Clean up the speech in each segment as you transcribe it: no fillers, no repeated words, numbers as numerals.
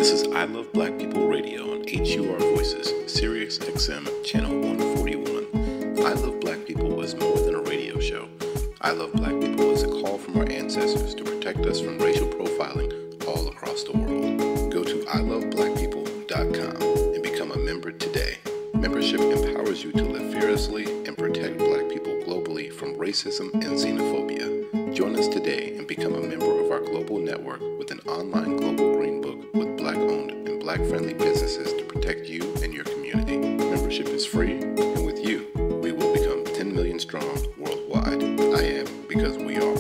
This is I Love Black People Radio on HUR Voices, Sirius XM Channel 141. I Love Black People is more than a radio show. I Love Black People is a call from our ancestors to protect us from racial profiling all across the world. Go to iloveblackpeople.com and become a member today. Membership empowers you to live fearlessly and protect Black people globally from racism and xenophobia. Join us today and become a member of our global network with an online global green book with Black-owned and Black-friendly businesses to protect you and your community. Membership is free, and with you, we will become 10 million strong worldwide. I am because we are.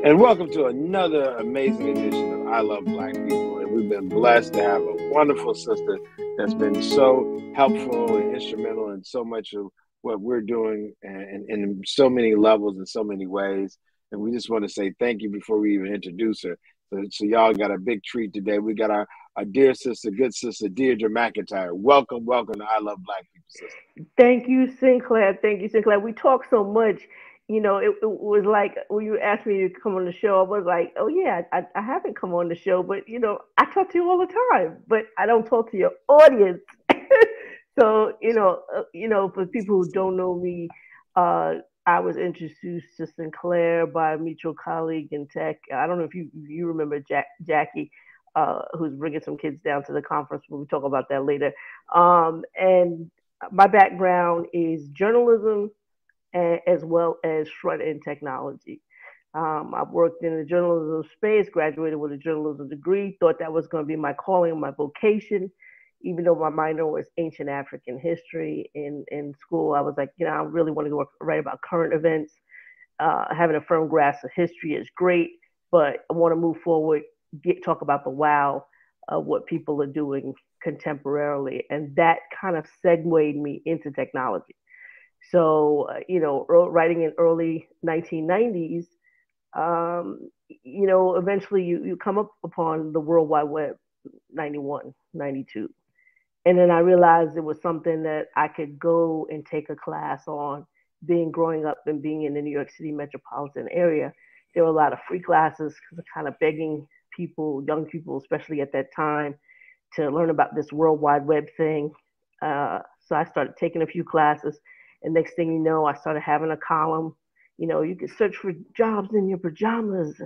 And welcome to another amazing edition of I Love Black People. And we've been blessed to have a wonderful sister that's been so helpful and instrumental in so much of what we're doing and in so many levels and so many ways. And we just want to say thank you before we even introduce her. So y'all got a big treat today. We got our dear sister, good sister, Deirdre McIntyre. Welcome to I Love Black People, sister. Thank you, Sinclair. Thank you, Sinclair. We talk so much. You know, it was like when you asked me to come on the show, I was like, oh, yeah, I haven't come on the show. But, you know, I talk to you all the time, but I don't talk to your audience. So, you know, for people who don't know me, I was introduced to Sinclair by a mutual colleague in tech. I don't know if you remember Jackie, who's bringing some kids down to the conference. We'll talk about that later. And my background is journalism, as well as front-end technology. I've worked in the journalism space, graduated with a journalism degree, thought that was going to be my calling, my vocation, even though my minor was ancient African history. In school, I was like, you know, I really want to write about current events. Having a firm grasp of history is great, but I want to move forward, talk about the wow of what people are doing contemporarily. And that kind of segued me into technology. So, you know, writing in early 1990s, you know, eventually you come up upon the World Wide Web, 91, 92. And then I realized it was something that I could go and take a class on. Growing up and being in the New York City metropolitan area, there were a lot of free classes kind of begging people, young people, especially at that time, to learn about this World Wide Web thing. So I started taking a few classes. And next thing you know, I started having a column. You know, you could search for jobs in your pajamas,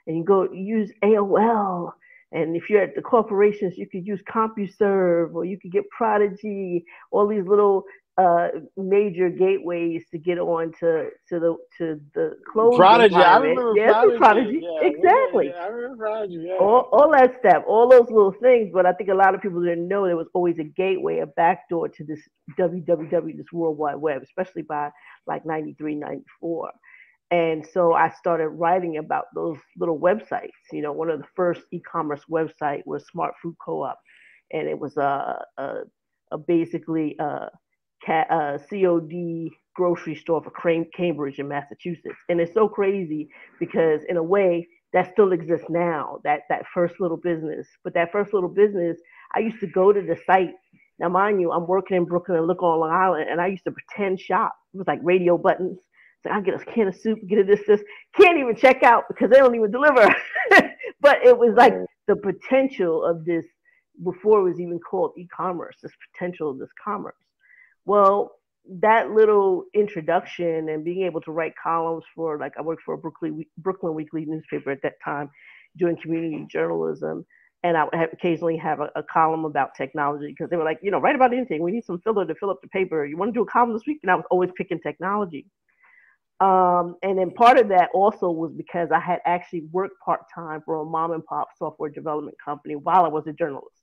and you go use AOL. And if you're at the corporations, you could use CompuServe, or you could get Prodigy. All these little major gateways to get on to the closed Prodigy, environment. I remember Prodigy. Yeah, exactly. Yeah, I remember Prodigy. Yeah. All that stuff, all those little things. But I think a lot of people didn't know there was always a gateway, a backdoor to this www, this World Wide Web, especially by like 93, 94. And so I started writing about those little websites. You know, one of the first e-commerce website was Smart Food Co-op, and it was basically a COD grocery store for Cambridge in Massachusetts. And it's so crazy because in a way that still exists now, that first little business. But that first little business, I used to go to the site. Now, mind you, I'm working in Brooklyn and look on Long Island, and I used to pretend shop. It was like radio buttons. So I get a can of soup, get a this. Can't even check out because they don't even deliver. But it was like the potential of this, before it was even called e-commerce, this potential of this commerce. Well, that little introduction and being able to write columns for, like, I worked for a Brooklyn Weekly newspaper at that time, doing community journalism. And I would occasionally have a column about technology because they were like, you know, write about anything. We need some filler to fill up the paper. You want to do a column this week? And I was always picking technology. And then part of that also was because I had actually worked part-time for a mom and pop software development company while I was a journalist.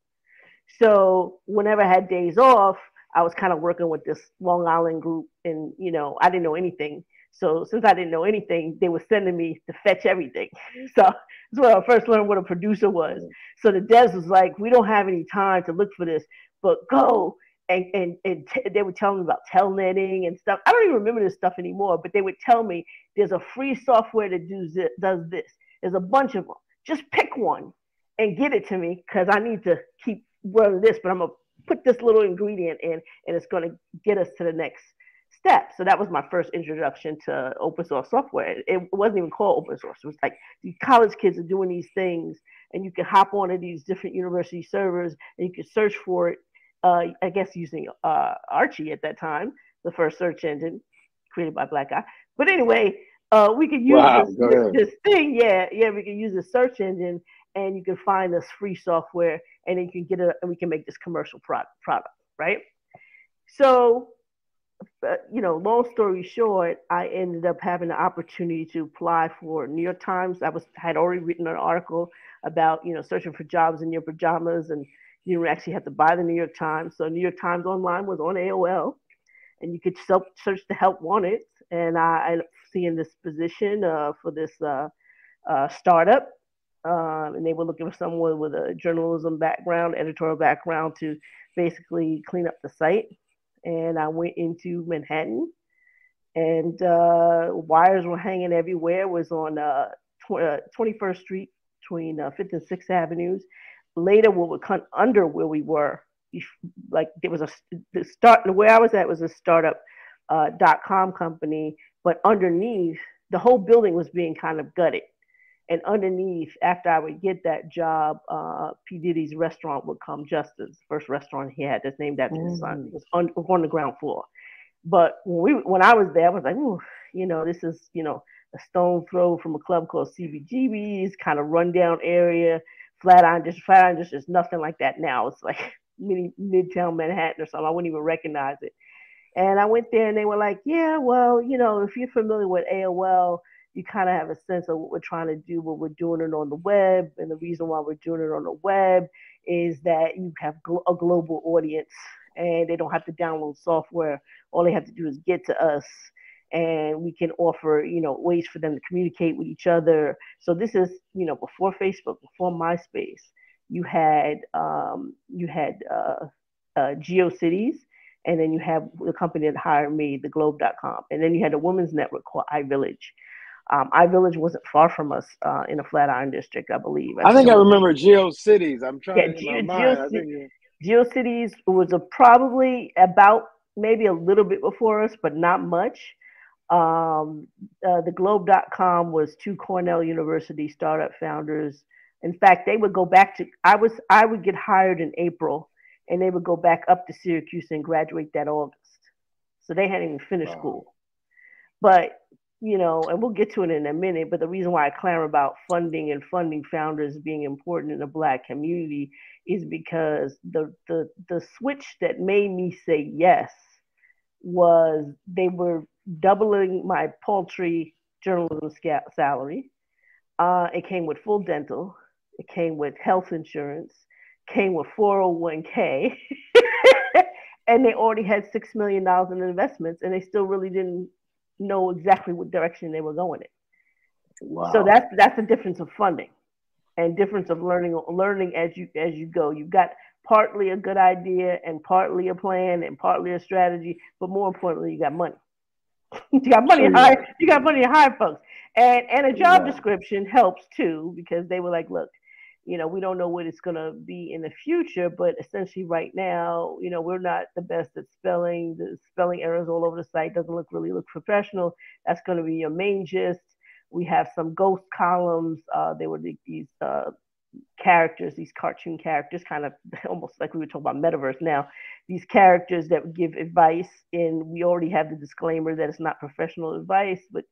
So whenever I had days off, I was kind of working with this Long Island group, and, you know, I didn't know anything. So since I didn't know anything, they were sending me to fetch everything. So that's where I first learned what a producer was. So the devs was like, we don't have any time to look for this, but go. And they would tell me about telnetting and stuff. I don't even remember this stuff anymore, but they would tell me there's a free software that does this. There's a bunch of them. Just pick one and give it to me because I need to keep running this, but I'm going to put this little ingredient in, and it's going to get us to the next step. So that was my first introduction to open source software. It wasn't even called open source. It was like these college kids are doing these things and you can hop onto these different university servers and you can search for it. I guess using Archie at that time, the first search engine created by Black Guy. But anyway, we could use Wow, go ahead. this thing. Yeah, we can use a search engine, and you can find this free software, and then you can get it, and we can make this commercial product, right? So, long story short, I ended up having the opportunity to apply for New York Times. Had already written an article about searching for jobs in your pajamas, and you don't actually have to buy the New York Times. So New York Times Online was on AOL, and you could search the help wanted. And I ended up seeing this position for this startup, and they were looking for someone with a journalism background, editorial background, to basically clean up the site. And I went into Manhattan, and wires were hanging everywhere. It was on 21st Street between 5th and 6th Avenues. Later, what would come under where we were, like there was where I was at was a startup .com company, but underneath, the whole building was being kind of gutted. And underneath, after I would get that job, P. Diddy's restaurant would come, Justice, first restaurant he had that's named after his son. It was on the ground floor. But when I was there, I was like, ooh, this is, a stone throw from a club called CBGB's, kind of rundown area. Flatiron District is nothing like that now. It's like mini Midtown Manhattan or something. I wouldn't even recognize it. And I went there, and they were like, yeah, well, if you're familiar with AOL, you kind of have a sense of what we're trying to do, but we're doing it on the web. And the reason why we're doing it on the web is that you have a global audience, and they don't have to download software. All they have to do is get to us, and we can offer, ways for them to communicate with each other. So this is, before Facebook, before MySpace. You had GeoCities, and then you have the company that hired me, the Globe.com, and then you had a women's network called iVillage. iVillage wasn't far from us in the Flatiron District, I believe. I think I remember GeoCities. I'm trying to in my mind. GeoCities was probably about maybe a little bit before us, but not much. The Globe.com was two Cornell University startup founders. In fact, they would go back to, I would get hired in April, and they would go back up to Syracuse and graduate that August. So they hadn't even finished school. But, and we'll get to it in a minute, but the reason why I clamor about funding and funding founders being important in the Black community is because the switch that made me say yes was they were doubling my paltry journalism salary. It came with full dental. It came with health insurance. Came with 401k. And they already had $6 million in investments, and they still really didn't know exactly what direction they were going in. Wow. So that's the difference of funding and difference of learning as you go. You've got partly a good idea and partly a plan and partly a strategy, but more importantly, you got money. You got money to hire. You got money to hire folks, and a job description helps too, because they were like, look, we don't know what it's going to be in the future, but essentially right now, we're not the best at spelling. The spelling errors all over the site doesn't look professional. That's going to be your main gist. We have some ghost columns. They were these characters, these cartoon characters, kind of almost like we were talking about metaverse now. These characters that would give advice, and we already have the disclaimer that it's not professional advice, but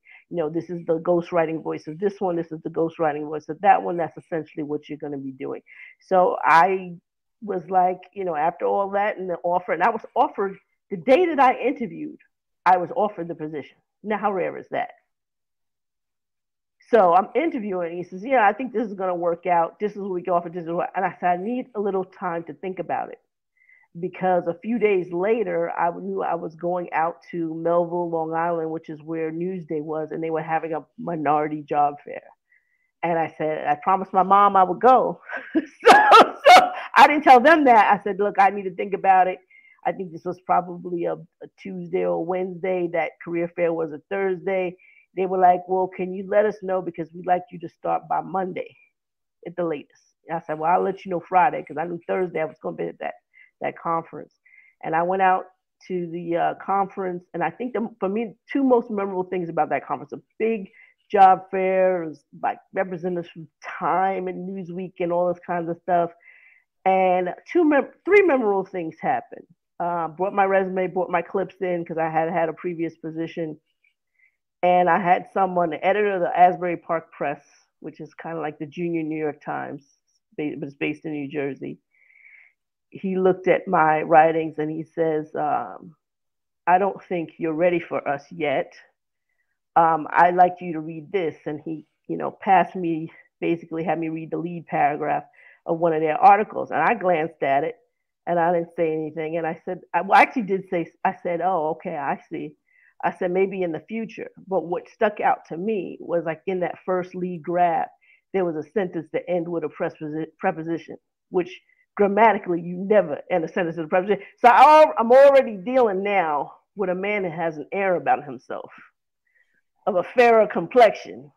this is the ghostwriting voice of this one, this is the ghostwriting voice of that one. That's essentially what you're going to be doing. So I was like, after all that and the offer, and I was offered the day that I interviewed, I was offered the position. Now, how rare is that? So I'm interviewing, and he says, yeah, I think this is going to work out. This is what we go off of. This is what, and I said, I need a little time to think about it. Because a few days later, I knew I was going out to Melville, Long Island, which is where Newsday was, and they were having a minority job fair. And I said, I promised my mom I would go. so I didn't tell them that. I said, look, I need to think about it. I think this was probably a Tuesday or Wednesday. That career fair was a Thursday. They were like, well, can you let us know, because we'd like you to start by Monday at the latest. And I said, well, I'll let you know Friday, because I knew Thursday I was going to be at that conference. And I went out to the conference, and I think for me, two most memorable things about that conference: a big job fairs, like representatives from Time and Newsweek and all this kinds of stuff. And three memorable things happened. Brought my resume, brought my clips in because I had had a previous position. And I had someone, the editor of the Asbury Park Press, which is kind of like the junior New York Times, but it's based in New Jersey. He looked at my writings and he says, I don't think you're ready for us yet. I'd like you to read this. And he, passed me, basically had me read the lead paragraph of one of their articles. And I glanced at it and I didn't say anything. And I said, I actually did say, I said, oh, okay, I see. I said, maybe in the future. But what stuck out to me was like in that first lead graph, there was a sentence that ended with a preposition, which grammatically you never end a sentence with a preposition. So I'm already dealing now with a man that has an air about himself, of a fairer complexion,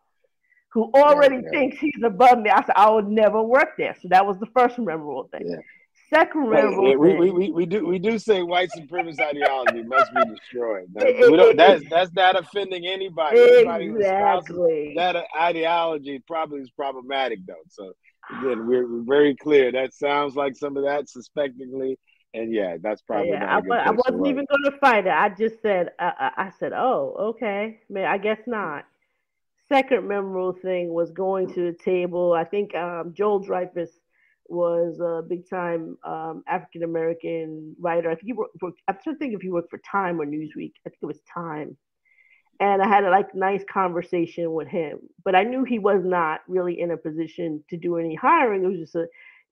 who already thinks he's above me. I said, I would never work there. So that was the first memorable thing. Yeah. Second memorable thing. We do say white supremacist ideology must be destroyed. That's not offending anybody. Exactly. That ideology probably is problematic though. So again, we're very clear. That sounds like some of that suspectingly. And yeah, that's probably not a good place I wasn't even going to fight it. I just said, I said, oh, okay. Man, I guess not. Second memorable thing was going to the table. I think Joel Dreyfus was a big time African American writer. I think I'm trying to think if he worked for Time or Newsweek. I think it was Time. And I had a nice conversation with him, but I knew he was not really in a position to do any hiring. It was just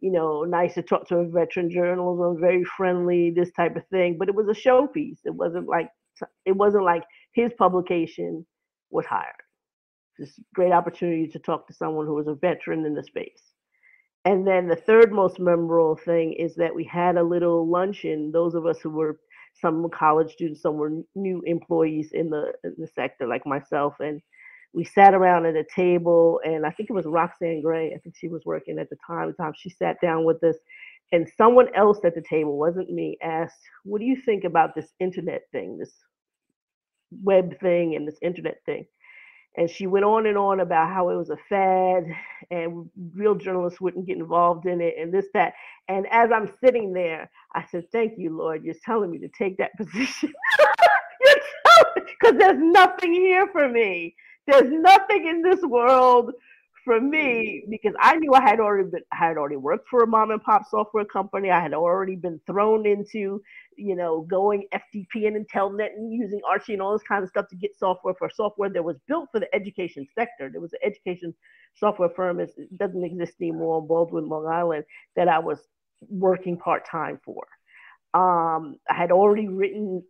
nice to talk to a veteran journalism, very friendly, this type of thing. But it was a showpiece. It wasn't like his publication was hired. This great opportunity to talk to someone who was a veteran in the space. And then the third most memorable thing is that we had a little luncheon. Those of us who were some college students, some were new employees in the sector, like myself, and we sat around at a table. And I think it was Roxanne Gray. I think she was working at the time. She sat down with us, and someone else at the table, wasn't me, asked, "What do you think about this internet thing, this web thing, and this internet thing?" And she went on and on about how it was a fad and real journalists wouldn't get involved in it and this, that. And as I'm sitting there, I said, thank you, Lord. You're telling me to take that position. Because there's nothing here for me. There's nothing in this world for me, because I knew I had already worked for a mom and pop software company. I had already been thrown into, going FTP and Intelnet and using Archie and all this kind of stuff to get software that was built for the education sector. There was an education software firm, it doesn't exist anymore, in Baldwin, Long Island, that I was working part-time for. I had already written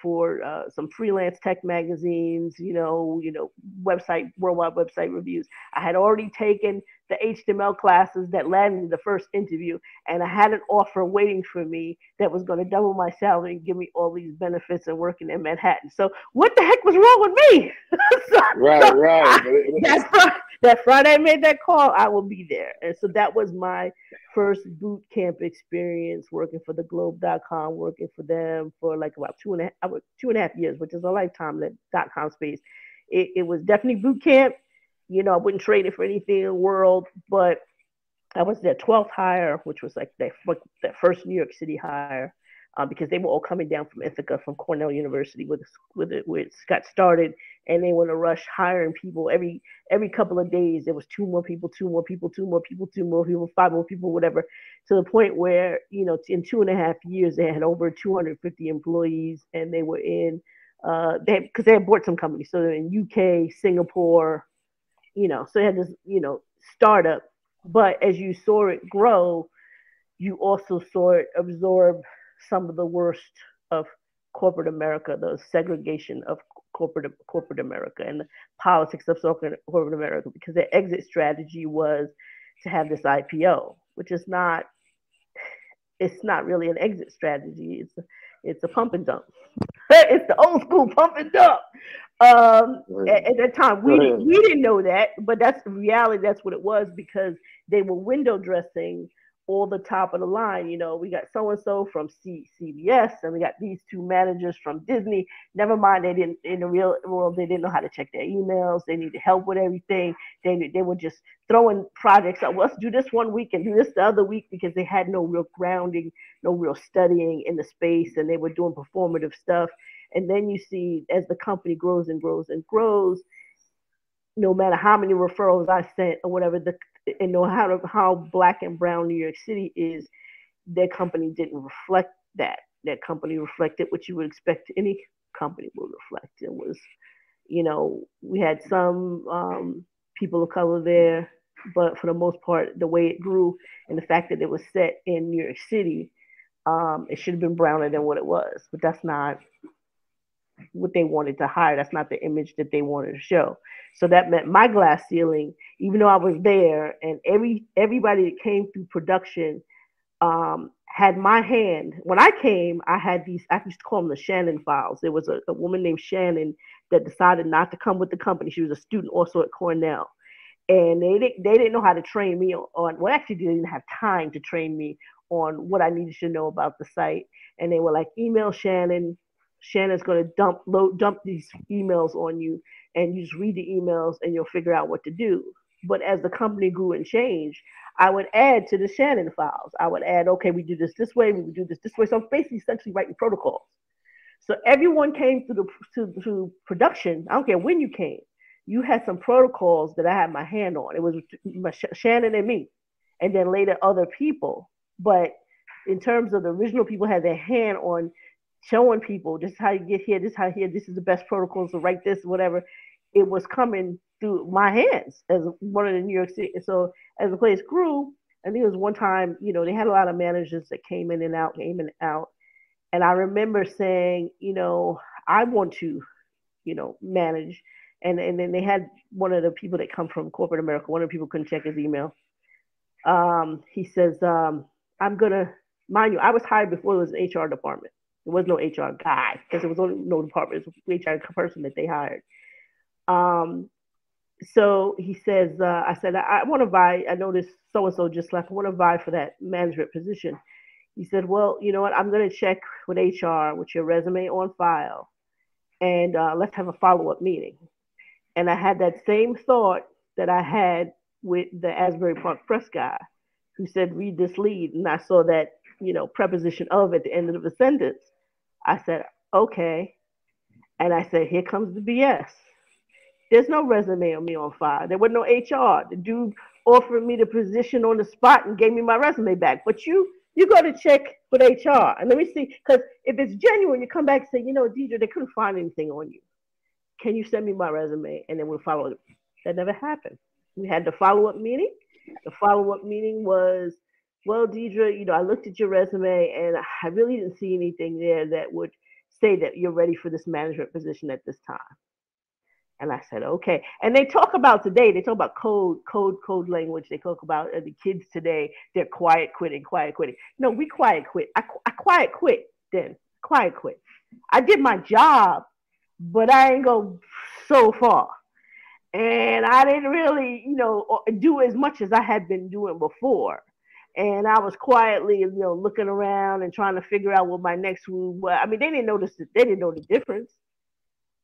for some freelance tech magazines, worldwide website reviews. I had already taken the HTML classes that landed in the first interview, and I had an offer waiting for me that was going to double my salary and give me all these benefits and working in Manhattan. So what the heck was wrong with me? Right. That Friday I made that call, I will be there. And so that was my first boot camp experience working for theglobe.com, working for them for like about 2.5 years, which is a lifetime in that .com space. It was definitely boot camp. I wouldn't trade it for anything in the world, but I was their 12th hire, which was like their first New York City hire, because they were all coming down from Ithaca, from Cornell University, where it got started, and they were in a rush hiring people every couple of days. There was 2 more people, 5 more people, whatever, to the point where, in 2.5 years, they had over 250 employees, and they were in, because they had bought some companies. So they're in UK, Singapore, so they had this, startup. But as you saw it grow, you also saw it absorb some of the worst of corporate America, the segregation of corporate America and the politics of corporate America, because their exit strategy was to have this IPO, which is not really an exit strategy. It's a pump and dump. It's the old school pump and dump. At that time, we didn't know that, but that's the reality. That's what it was, because they were window dressing all the top of the line. We got so and so from CBS, and we got these two managers from Disney. Never mind, they didn't in the real world. They didn't know how to check their emails. They needed help with everything. They were just throwing projects up. Let's do this one week and do this the other week because they had no real grounding, no real studying in the space, and they were doing performative stuff. And then you see as the company grows and grows and grows, no matter how many referrals I sent or whatever, and know how black and brown New York City is, their company didn't reflect that. Their company reflected what you would expect any company would reflect. It was, we had some people of color there, but for the most part, the way it grew and the fact that it was set in New York City, it should have been browner than what it was. But that's not what they wanted to hire. That's not the image that they wanted to show. So that meant my glass ceiling, even though I was there, and everybody that came through production had my hand. When I came, I had these, I used to call them the Shannon files. There was a woman named Shannon that decided not to come with the company. She was a student also at Cornell. And they didn't know how to train me on, well, actually, they didn't have time to train me on what I needed to know about the site. And they were like, email Shannon. Shannon's going to dump these emails on you, and you just read the emails and you'll figure out what to do. But as the company grew and changed, I would add to the Shannon files. I would add, okay, we do this way, we would do this way. So I'm basically essentially writing protocols. So everyone came through production. I don't care when you came. You had some protocols that I had my hand on. It was Shannon and me, and then later other people. But in terms of the original people had their hand on showing people this is how you get here, this is how here, this is the best protocols to write this, whatever. It was coming through my hands as one of the New York City. So as the place grew, I think it was one time, they had a lot of managers that came in and out. And I remember saying, I want to, manage. And then they had one of the people that come from corporate America. One of the people couldn't check his email. He says, I'm going to, mind you, I was hired before there was an HR department. There was no HR guy because there was only no department. It was an HR person that they hired. So he says, I said, I want to vie. I noticed so-and-so just left. I want to vie for that management position. He said, well, you know what? I'm going to check with HR with your resume on file, and let's have a follow-up meeting. And I had that same thought that I had with the Asbury Park Press guy who said, read this lead. And I saw that, preposition of at the end of the sentence. I said, okay. And I said, here comes the BS. There's no resume on me on file. There was no HR. The dude offered me the position on the spot and gave me my resume back. But you got to check with HR. And let me see, because if it's genuine, you come back and say, Deidre, they couldn't find anything on you. Can you send me my resume? And then we'll follow it. That never happened. We had the follow-up meeting. The follow-up meeting was, well, Deidre, I looked at your resume and I really didn't see anything there that would say that you're ready for this management position at this time. And I said, okay. And they talk about today, they talk about code language. They talk about the kids today, they're quiet quitting. No, we quiet quit. I quiet quit then. Quiet quit. I did my job, but I ain't go so far. And I didn't really, do as much as I had been doing before. And I was quietly, looking around and trying to figure out what my next move was. I mean, they didn't know the difference.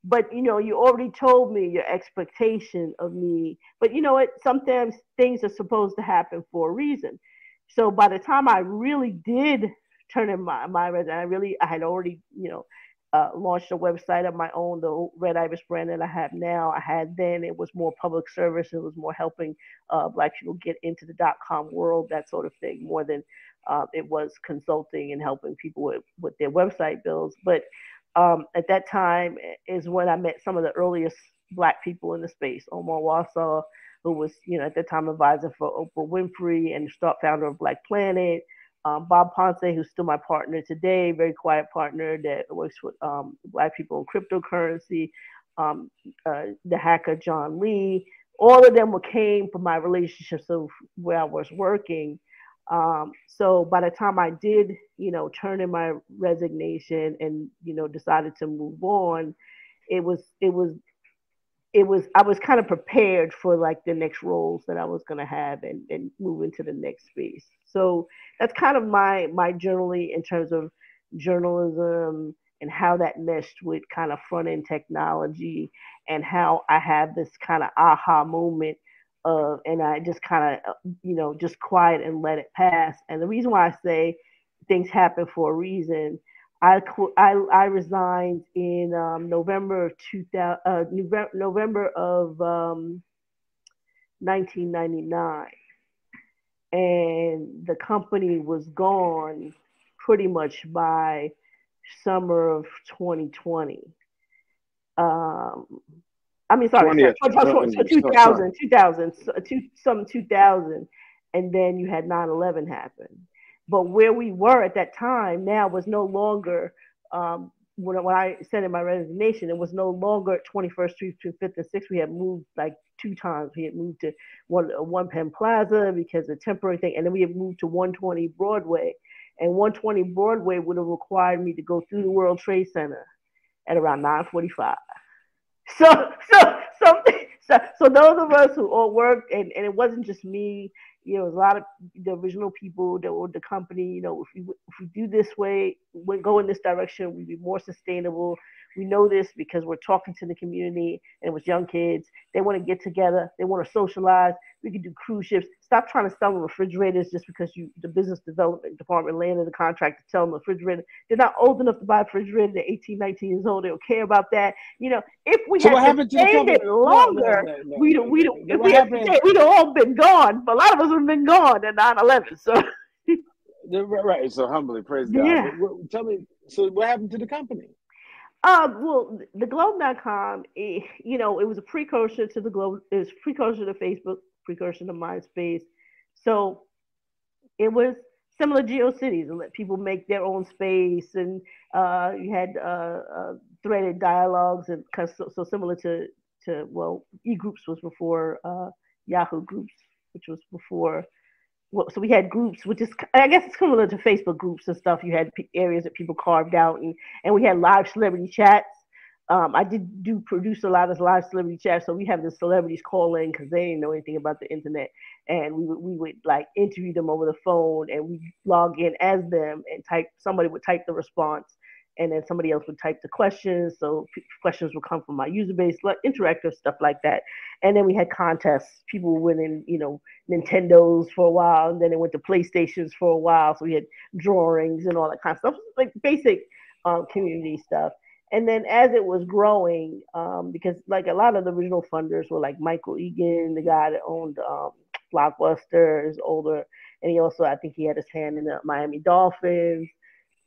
But, you already told me your expectation of me. But you know what? Sometimes things are supposed to happen for a reason. So by the time I really did turn in my resume, I had already, launched a website of my own, the Red Ibis brand that I have now. It was more public service. It was more helping Black people get into the .com world, that sort of thing, more than it was consulting and helping people with their website builds. But at that time is when I met some of the earliest Black people in the space. Omar Warshaw, who was, at that time advisor for Oprah Winfrey and founder of Black Planet. Bob Ponce, who's still my partner today, very quiet partner that works with Black people in cryptocurrency. The hacker John Lee. All of them came from my relationships of where I was working. So by the time I did, turn in my resignation and, decided to move on, it was I was kind of prepared for like the next roles that I was going to have and move into the next space. So that's kind of my journaling in terms of journalism and how that meshed with kind of front end technology and how I had this kind of aha moment of and I just kind of just quiet and let it pass. And the reason why I say things happen for a reason, I resigned in November of 2000, November of 1999, and the company was gone pretty much by summer of 2020. Um, I mean, sorry, 2000, 2000, and then you had 9/11 happen. But where we were at that time now was no longer, when I sent in my resignation, it was no longer at 21st Street to 5th and 6th. We had moved like two times. We had moved to one Penn Plaza because of temporary thing, and then we had moved to 120 Broadway. And 120 Broadway would have required me to go through the World Trade Center at around 9:45. So, so those of us who all worked, and it wasn't just me, it was a lot of the original people that were the company. If we do this way, we go in this direction, we'd be more sustainable. We know this because we're talking to the community, and it was young kids. They want to get together. They want to socialize. We could do cruise ships. Stop trying to sell them refrigerators just because the business development department landed the contract to sell them a refrigerator. They're not old enough to buy a refrigerator. They're 18, 19 years old. They don't care about that. If we had sustained it longer, we'd all been gone. But a lot of us have been gone at 9/11. So. Right. So humbly, praise God. Yeah. Tell me, so what happened to the company? Well, the Globe.com, it was a precursor to the Globe. It was precursor to Facebook, precursor to MySpace. So it was similar to GeoCities and let people make their own space. And you had threaded dialogues and so similar to eGroups was before Yahoo Groups, which was before. So we had groups, which is, I guess it's similar to Facebook groups and stuff. You had areas that people carved out, and we had live celebrity chats. I did produce a lot of live celebrity chats, so we have the celebrities call in because they didn't know anything about the internet, and we would like interview them over the phone, and we log in as them and somebody would type the response, and then somebody else would type the questions. So questions would come from my user base, like interactive stuff like that. And then we had contests. People were winning, Nintendos for a while, and then it went to PlayStations for a while. So we had drawings and all that kind of stuff, like basic community stuff. And then as it was growing, because like a lot of the original funders were like Michael Egan, the guy that owned Blockbuster, is older, and he also, I think he had his hand in the Miami Dolphins,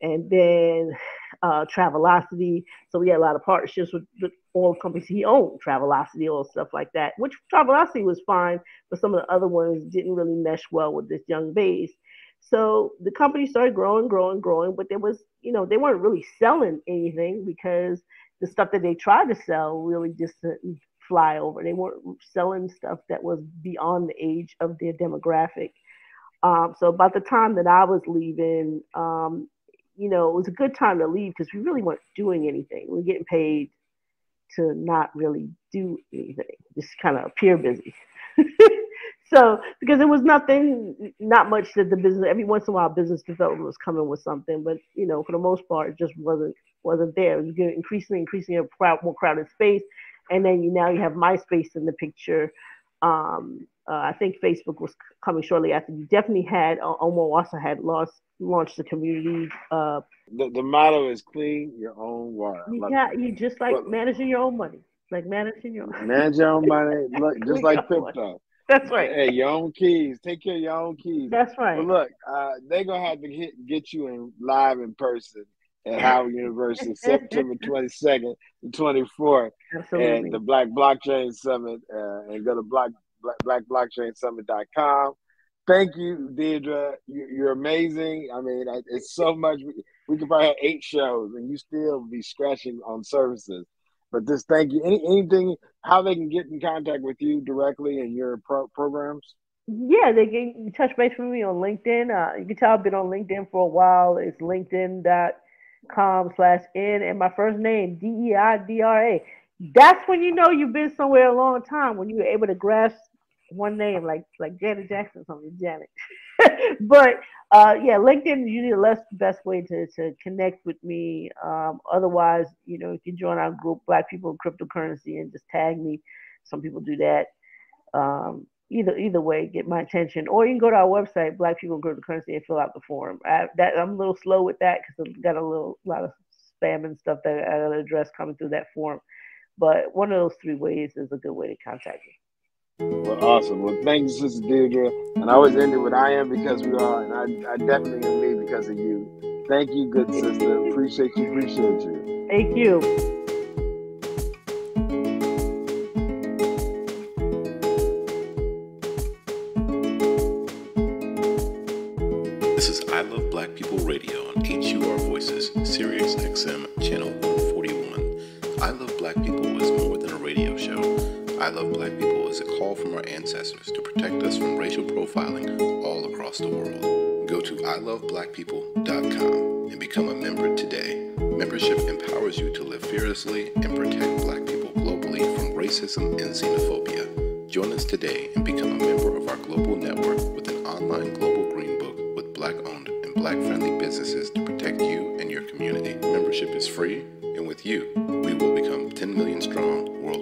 and then Travelocity. So we had a lot of partnerships with all the companies he owned, Travelocity, all stuff like that, which Travelocity was fine, but some of the other ones didn't really mesh well with this young base. So the company started growing, but there was, they weren't really selling anything because the stuff that they tried to sell really just didn't fly over. They weren't selling stuff that was beyond the age of their demographic. So about the time that I was leaving, it was a good time to leave because we really weren't doing anything. We were getting paid to not really do anything, just kind of appear busy. So, because there was not much that the business, every once in a while business development was coming with something, but, for the most part, it just wasn't there. It was getting increasingly more crowded space. And then now you have MySpace in the picture. I think Facebook was coming shortly after. You definitely had, Omar also had launched the community. The motto is clean your own water. You just like managing your own money. Like managing your own Manage your own money, look, just like crypto. That's right. Hey, your own keys. Take care of your own keys. That's right. But look, they're going to have to get you live in person at Howard University, September 22nd to 24th. Absolutely. And the Black Blockchain Summit, and go to blackblockchainsummit.com. Thank you, Deidre. You're amazing. I mean, it's so much. We could probably have 8 shows and you still be scratching on services. But just thank you. Anything, how they can get in contact with you directly in your programs? Yeah, they can touch base with me on LinkedIn. You can tell I've been on LinkedIn for a while. It's linkedin.com/N and my first name, Deidra. That's when you know you've been somewhere a long time, when you're able to grasp one name, like Janet Jackson, something Janet. But yeah, LinkedIn is usually the best way to connect with me. Otherwise, you can join our group, Black People in Cryptocurrency, and just tag me. Some people do that. Either way, get my attention. Or you can go to our website, Black People in Cryptocurrency, and fill out the form. I'm a little slow with that because I've got a lot of spam and stuff that I got to address coming through that form. But one of those three ways is a good way to contact me. Well, awesome. Well, thank you, Sister Deirdre. And I always end it with I am because we are, and I definitely am me because of you. Thank you, good sister. Appreciate you. Appreciate you. Thank you. This is I Love Black People Radio on HUR Voices, Sirius XM, channel 141. I Love Black People is more than a radio show. I Love Black People is a call from our ancestors to protect us from racial profiling all across the world. Go to iloveblackpeople.com and become a member today. Membership empowers you to live fearlessly and protect Black people globally from racism and xenophobia. Join us today and become a member of our global network with an online global green book with Black-owned and Black-friendly businesses to protect you and your community. Membership is free, and with you, we will become 10 million strong worldwide.